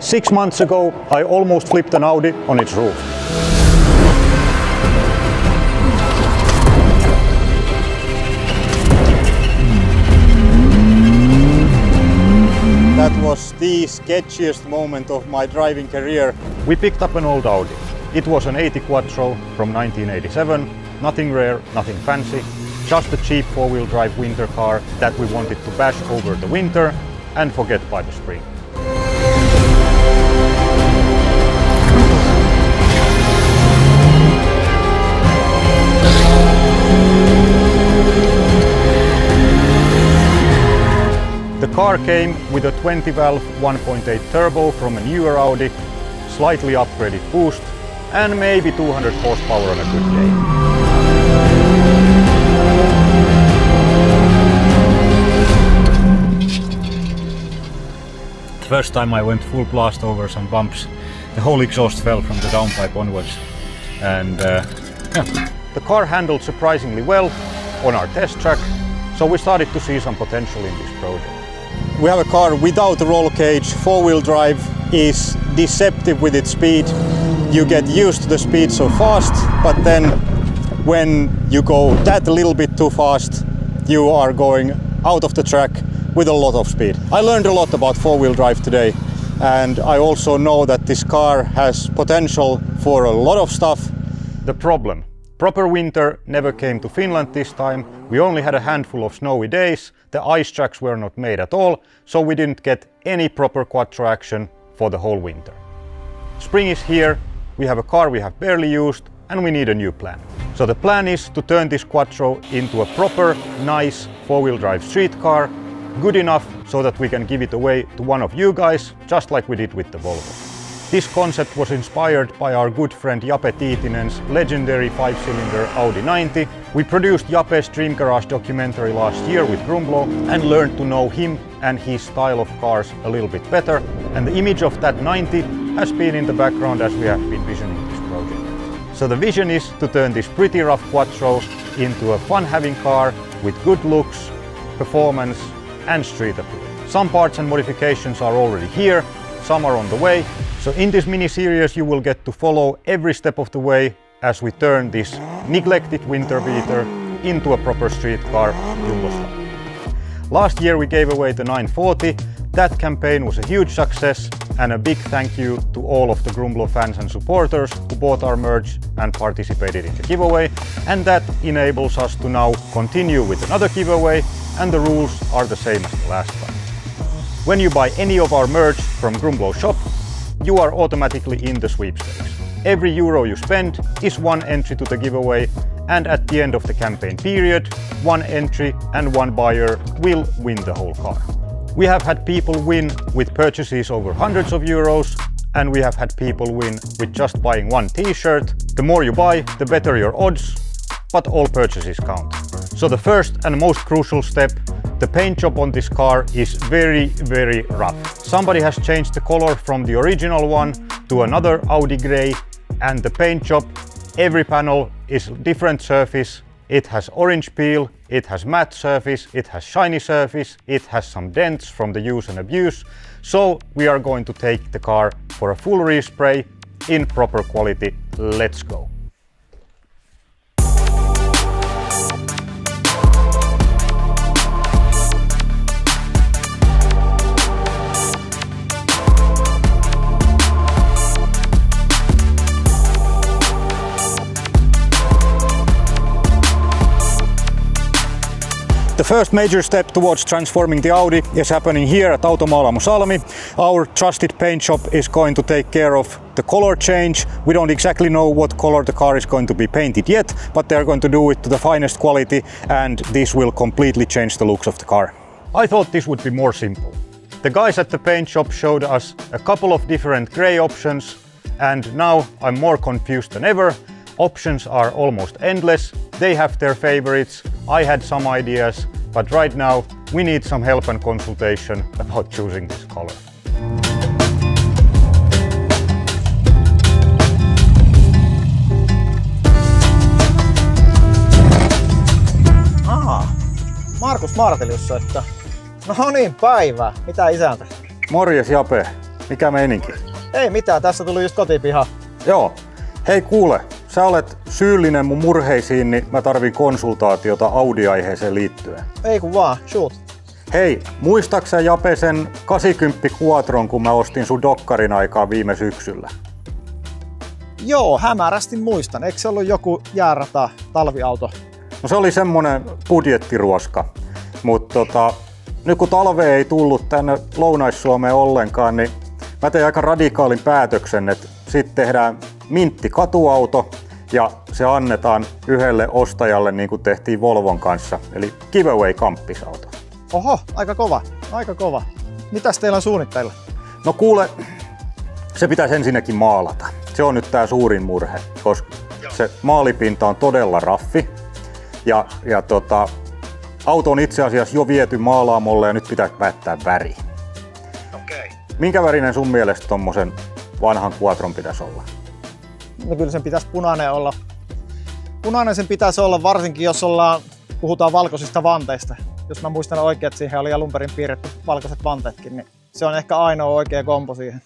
6 months ago, I almost flipped an Audi on its roof. That was the sketchiest moment of my driving career. We picked up an old Audi. It was an AUDI QUATTRO from 1987. Nothing rare, nothing fancy. Just a cheap four-wheel drive winter car that we wanted to bash over the winter and forget by the spring. The car came with a 20-valve 1.8 turbo from a newer Audi, slightly upgraded boost, and maybe 200 horsepower on a good day. The first time I went full blast over some bumps, the whole exhaust fell from the downpipe onwards. And the car handled surprisingly well on our test track, so we started to see some potential in this project. We have a car without a roll cage. Four-wheel drive is deceptive with its speed. You get used to the speed so fast, but then when you go that little bit too fast, you are going out of the track with a lot of speed. I learned a lot about four-wheel drive today, and I also know that this car has potential for a lot of stuff. The problem. Proper winter never came to Finland this time. We only had a handful of snowy days. The ice tracks were not made at all, so we didn't get any proper quattro action for the whole winter. Spring is here, we have a car we have barely used, and we need a new plan. So the plan is to turn this quattro into a proper, nice four-wheel drive street car, good enough so that we can give it away to one of you guys, just like we did with the Volvo. This concept was inspired by our good friend Jape Tiitinen's legendary 5-cylinder Audi 90. We produced Jape's Dream Garage documentary last year with Grumblo and learned to know him and his style of cars a little bit better. And the image of that 90 has been in the background as we have been visioning this project. So the vision is to turn this pretty rough quattro into a fun-having car with good looks, performance and street appeal. Some parts and modifications are already here, some are on the way. So in this mini-series you will get to follow every step of the way as we turn this neglected winter beater into a proper street car, Jumbo style. Last year we gave away the 940. That campaign was a huge success, and a big thank you to all of the Grumblo fans and supporters who bought our merch and participated in the giveaway. And that enables us to now continue with another giveaway, and the rules are the same as the last time. When you buy any of our merch from Grumblo shop, you are automatically in the sweepstakes. Every euro you spend is one entry to the giveaway, and at the end of the campaign period, one entry and one buyer will win the whole car. We have had people win with purchases over hundreds of euros, and we have had people win with just buying one t-shirt. The more you buy, the better your odds, but all purchases count. So the first and most crucial step, the paint job on this car is very, very rough. Somebody has changed the color from the original one to another Audi grey, and the paint job, every panel is different surface. It has orange peel, it has matte surface, it has shiny surface, it has some dents from the use and abuse. So we are going to take the car for a full respray in proper quality. Let's go. The first major step towards transforming the Audi is happening here at Automaalamu Salmi. Our trusted paint shop is going to take care of the color change. We don't exactly know what color the car is going to be painted yet, but they're going to do it to the finest quality, and this will completely change the looks of the car. I thought this would be more simple. The guys at the paint shop showed us a couple of different grey options, and now I'm more confused than ever. Options are almost endless. They have their favorites. I had some ideas, but right now we need some help and consultation about choosing this color. Markus Martelius soittaa. No niin, päivää. Mitä isäntä? Morjes Jape. Mikä meininki? Ei mitään, tässä tuli just kotipiha. Joo. Hei kuule, sä olet syyllinen mun murheisiin, niin mä tarvin konsultaatiota Audi-aiheeseen liittyen. Ei kun vaan, shoot. Hei, muistaaksä Jape sen 80 Quattron, kun mä ostin sun dokkarin aikaa viime syksyllä? Joo, hämärästi muistan. Eikö se ollut joku jäärata talviauto? No se oli semmonen budjettiruoska, mutta nyt kun talve ei tullut tänne Lounais-Suomeen ollenkaan, niin mä tein aika radikaalin päätöksen, että sitten tehdään mintti katuauto ja se annetaan yhdelle ostajalle niin kuin tehtiin Volvon kanssa, eli giveaway kamppisauto. Oho, aika kova, aika kova. Mitäs teillä on suunnitteilla? No kuule, se pitäisi ensinnäkin maalata. Se on nyt tää suurin murhe, koska se maalipinta on todella raffi. Ja auto on itse asiassa jo viety maalaamolle ja nyt pitäisi päättää väri. Okei. Minkä värinen sun mielestä tommosen vanhan Quattron pitäisi olla? No kyllä sen pitäisi punainen olla. Punainen sen pitäisi olla, varsinkin jos puhutaan valkoisista vanteista. Jos mä muistan oikein, että siihen oli alun perin piirretty valkoiset vanteetkin, niin se on ehkä ainoa oikea kompo siihen.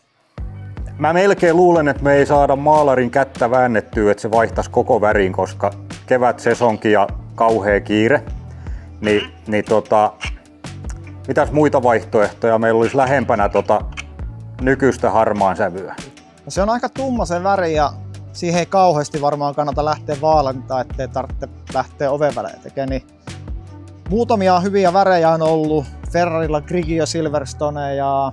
Mä melkein luulen, että me ei saada maalarin kättä väännettyä, että se vaihtaisi koko värin, koska kevätsesonki ja kauhea kiire. Mitäs muita vaihtoehtoja meillä olisi lähempänä nykyistä harmaan sävyä? No se on aika tumma se väri ja siihen ei kauheasti varmaan kannata lähteä vaalentaa, ettei tarvitse lähteä ovenvälejä tekemään. Niin muutamia hyviä värejä on ollut. Ferrarilla Grigio Silverstone ja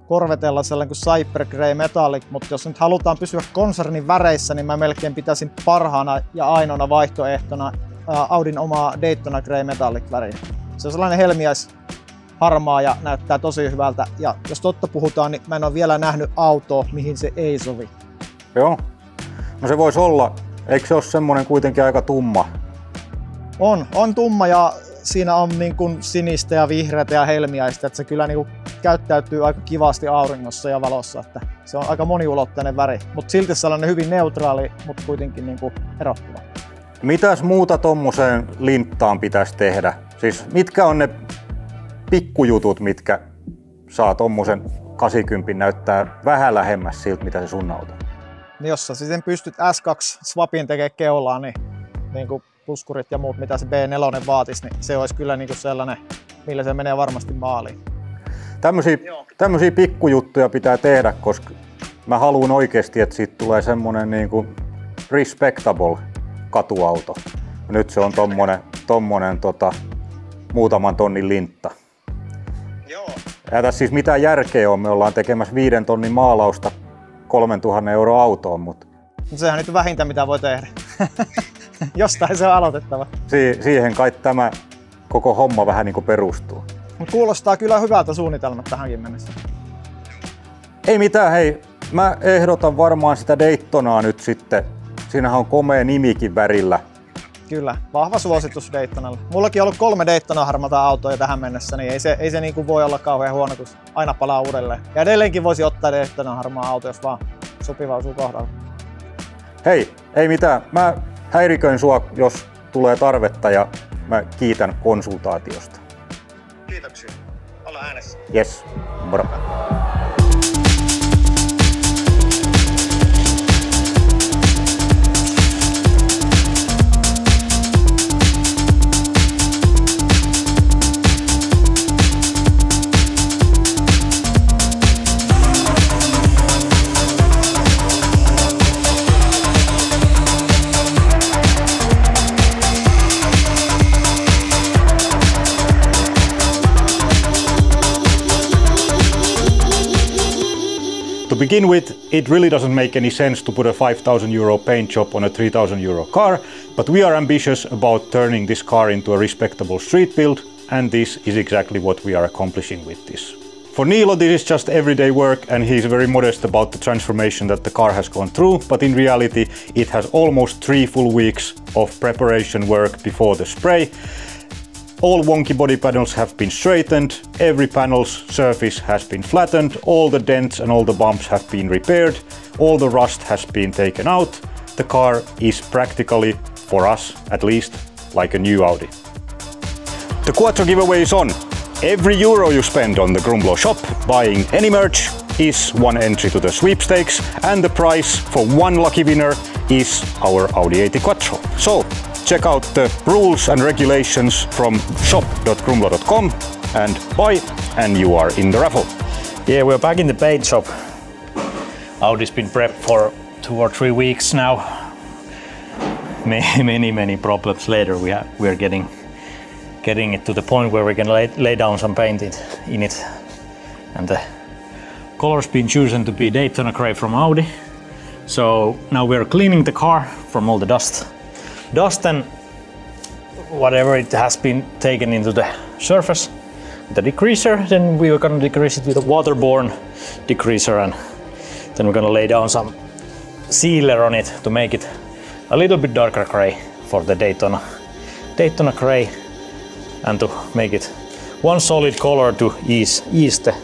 Corvetella sellainen kuin Cyper Grey Metallic, mutta jos nyt halutaan pysyä konsernin väreissä, niin mä melkein pitäisin parhaana ja ainoana vaihtoehtona Audin omaa Daytona Grey Metallic väriä. Se on sellainen helmiäis harmaa ja näyttää tosi hyvältä. Ja jos totta puhutaan, niin mä en ole vielä nähnyt autoa, mihin se ei sovi. Joo. No se voisi olla. Eikö se ole semmoinen kuitenkin aika tumma? On tumma ja siinä on niin kuin sinistä ja vihreätä ja helmiäistä, että se kyllä niin kuin käyttäytyy aika kivasti auringossa ja valossa, että se on aika moniulotteinen väri, mutta silti sellainen hyvin neutraali, mutta kuitenkin niin kuin erottuva. Mitäs muuta tommoseen linttaan pitäisi tehdä? Siis mitkä on ne pikkujutut, mitkä saa tommosen 80 näyttää vähän lähemmäs siltä, mitä se sun auto? Niin jos sä sitten pystyt S2-swapin tekemään keulaan, niin kuin puskurit ja muut, mitä se B4 vaatisi, niin se olisi kyllä niin kuin sellainen, millä se menee varmasti maaliin. Tämmöisiä pikkujuttuja pitää tehdä, koska mä haluan oikeasti, että siitä tulee semmonen niin kuin respectable katuauto. Nyt se on tommonen muutaman tonnin lintta. Joo. Ei tässä siis mitään järkeä on, me ollaan tekemässä 5 tonnin maalausta 3000 € autoon, mutta sehän nyt on vähintä mitä voi tehdä. Jostain se on aloitettava. Siihen kai tämä koko homma vähän niin kuin perustuu. Mut kuulostaa kyllä hyvältä suunnitelmat tähänkin mennessä. Ei mitään, hei. Mä ehdotan varmaan sitä Daytonaa nyt sitten. Siinähän on komea nimikin värillä. Kyllä, vahva suositus Daytonalle. Mullakin on ollut 3 Daytona harmaata autoa tähän mennessä, niin ei se niin kuin voi olla kauhean huono, kun aina palaa uudelleen. Ja edelleenkin voisi ottaa Daytona harmaa auto, jos vaan sopiva osuu kohdalla. Hei, ei mitään. Mä häiriköin sua, jos tulee tarvetta ja mä kiitän konsultaatiosta. Kiitoksia. Olla äänessä. Yes, moro. To begin with, it really doesn't make any sense to put a 5,000 euro paint job on a 3,000 euro car, but we are ambitious about turning this car into a respectable street build, and this is exactly what we are accomplishing with this. For Niilo, this is just everyday work, and he's very modest about the transformation that the car has gone through, but in reality it has almost 3 full weeks of preparation work before the spray. All wonky body panels have been straightened, every panel's surface has been flattened, all the dents and all the bumps have been repaired, all the rust has been taken out. The car is practically, for us at least, like a new Audi. The Quattro giveaway is on. Every euro you spend on the Grumblo shop buying any merch is one entry to the sweepstakes, and the prize for one lucky winner is our Audi AUDI QUATTRO. So check out the rules and regulations from shop.grumblo.com and buy, and you are in the raffle. Yeah, we're back in the paint shop. Audi's been prepped for 2 or 3 weeks now. Many problems later. We're getting it to the point where we can lay down some paint in it. And the color's been chosen to be Daytona Gray from Audi. So now we're cleaning the car from all the dust and whatever it has been taken into the surface. The degreaser, then we are going to degrease it with a waterborne degreaser, and then we're going to lay down some sealer on it to make it a little bit darker gray for the Daytona Gray, and to make it one solid color to ease the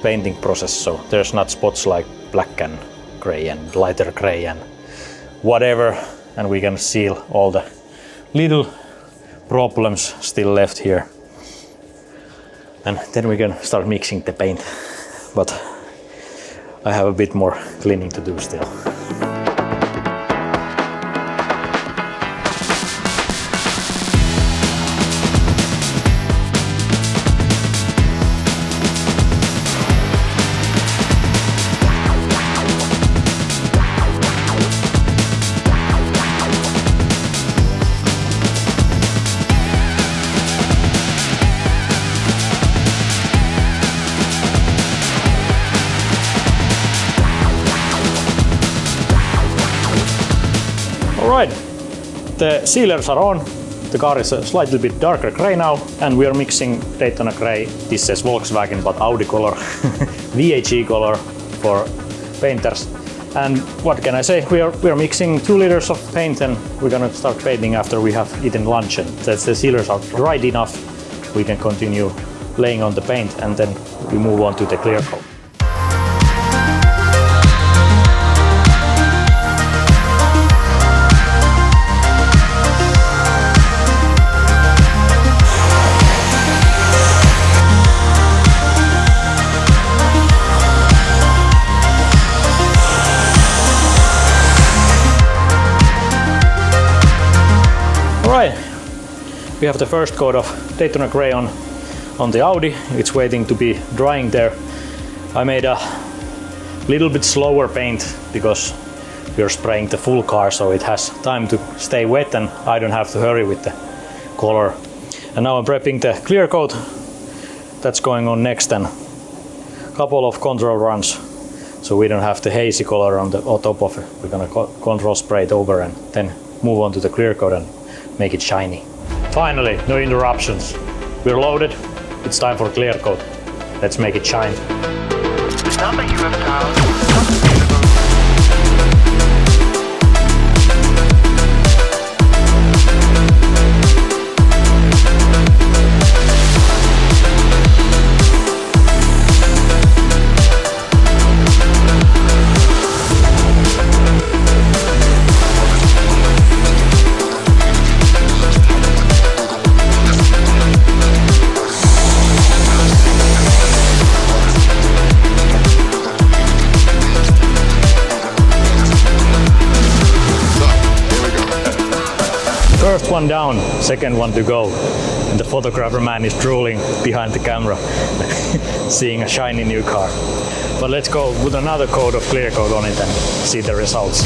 painting process, so there's not spots like black and gray and lighter gray and whatever, and we can seal all the little problems still left here. And then we can start mixing the paint, but I have a bit more cleaning to do still. Alright, the sealers are on. The car is a slightly bit darker gray now, and we are mixing Daytona Gray. This says Volkswagen, but Audi color, VAG color for painters. And what can I say? We are mixing 2 liters of paint, and we're gonna start painting after we have eaten lunch. And the sealers are dried enough, we can continue laying on the paint, and then we move on to the clear coat. Alright, we have the first coat of Daytona Gray on the Audi. It's waiting to be drying there. I made a little bit slower paint because we're spraying the full car, so it has time to stay wet and I don't have to hurry with the color. And now I'm prepping the clear coat. That's going on next, and a couple of control runs, so we don't have the hazy color on top of it. We're gonna control spray it over and then move on to the clear coat and make it shiny. Finally, no interruptions. We're loaded. It's time for clear coat. Let's make it shine. First one down, second one to go. And the photographer man is drooling behind the camera, seeing a shiny new car. But let's go with another coat of clear coat on it and see the results.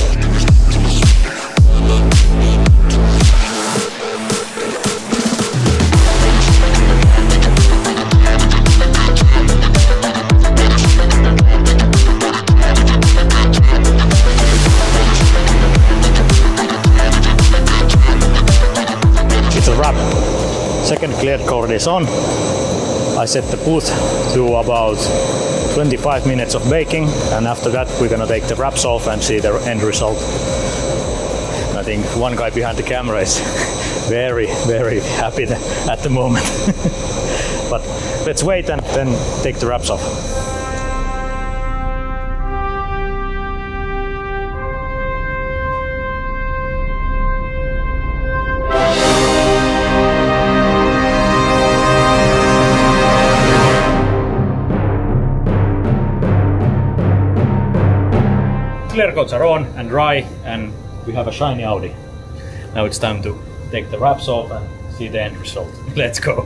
Second clear coat is on. I set the booth to about 25 minutes of baking, and after that we're gonna take the wraps off and see the end result. I think one guy behind the camera is very happy at the moment. But let's wait and then take the wraps off. clear coats are on and dry, and we have a shiny Audi. Now it's time to take the wraps off and see the end result. Let's go!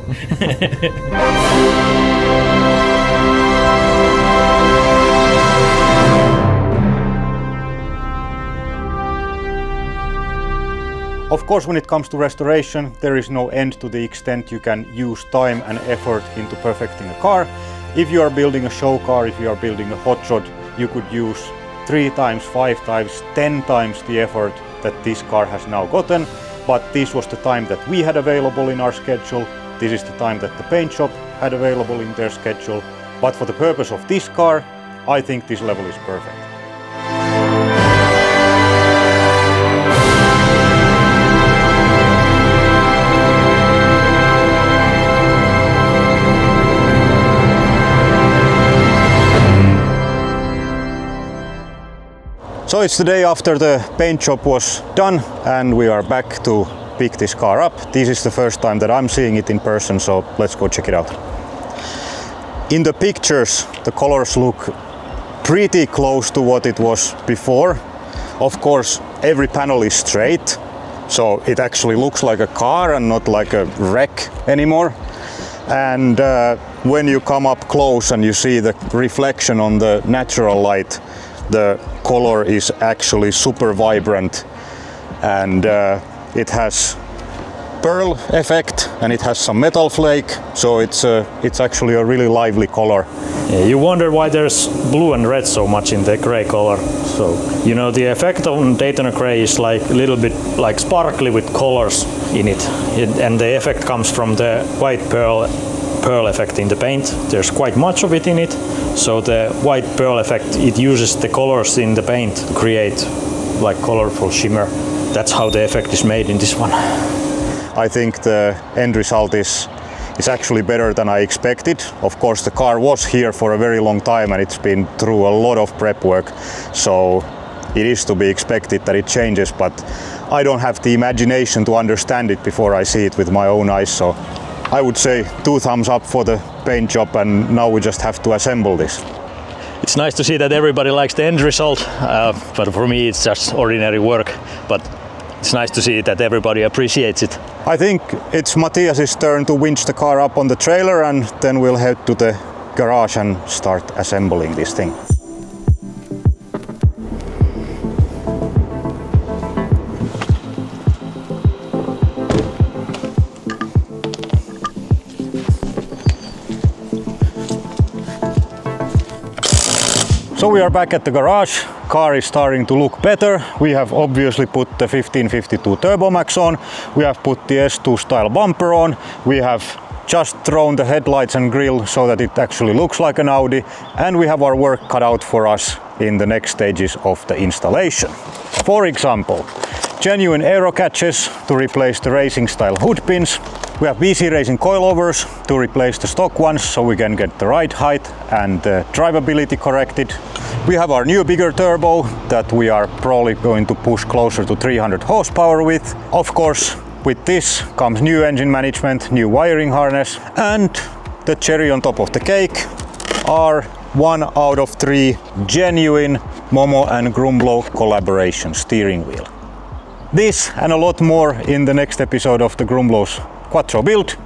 Of course, when it comes to restoration, there is no end to the extent you can use time and effort into perfecting a car. If you are building a show car, if you are building a hot rod, you could use 3 times, 5 times, 10 times the effort that this car has now gotten. But this was the time that we had available in our schedule. This is the time that the paint shop had available in their schedule. But for the purpose of this car, I think this level is perfect. So it's the day after the paint job was done and we are back to pick this car up. This is the first time that I'm seeing it in person, so let's go check it out. In the pictures, the colors look pretty close to what it was before. Of course, every panel is straight, so it actually looks like a car and not like a wreck anymore. And when you come up close and you see the reflection on the natural light, the color is actually super vibrant, and it has pearl effect and it has some metal flake, so it's actually a really lively color. Yeah, you wonder why there's blue and red so much in the gray color. So you know, the effect on Daytona gray is like a little bit like sparkly with colors in it, and the effect comes from the white pearl effect in the paint. There's quite much of it in it, so the white pearl effect, it uses the colors in the paint to create like colorful shimmer. That's how the effect is made in this one. I think the end result is actually better than I expected. Of course, the car was here for a very long time and it's been through a lot of prep work, so it is to be expected that it changes, but I don't have the imagination to understand it before I see it with my own eyes. So I would say 2 thumbs up for the paint job, and now we just have to assemble this. It's nice to see that everybody likes the end result, but for me it's just ordinary work, but it's nice to see that everybody appreciates it. I think it's Matthias's turn to winch the car up on the trailer, and then we'll head to the garage and start assembling this thing. So we are back at the garage. Car is starting to look better. We have obviously put the 1552 Turbo Max on. We have put the S2 style bumper on. We have just thrown the headlights and grille so that it actually looks like an Audi. And we have our work cut out for us in the next stages of the installation. For example, genuine aero catches to replace the racing style hood pins. We have BC Racing coilovers to replace the stock ones so we can get the ride height and drivability corrected. We have our new bigger turbo that we are probably going to push closer to 300 horsepower with. Of course, with this comes new engine management, new wiring harness, and the cherry on top of the cake are 1 out of 3 genuine Momo and Grumblo collaboration steering wheel. This and a lot more in the next episode of the Grumblo's Quattro build.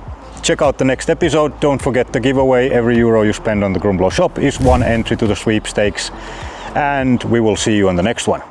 Check out the next episode. Don't forget the giveaway. Every euro you spend on the Grumblo shop is 1 entry to the sweepstakes. And we will see you on the next one.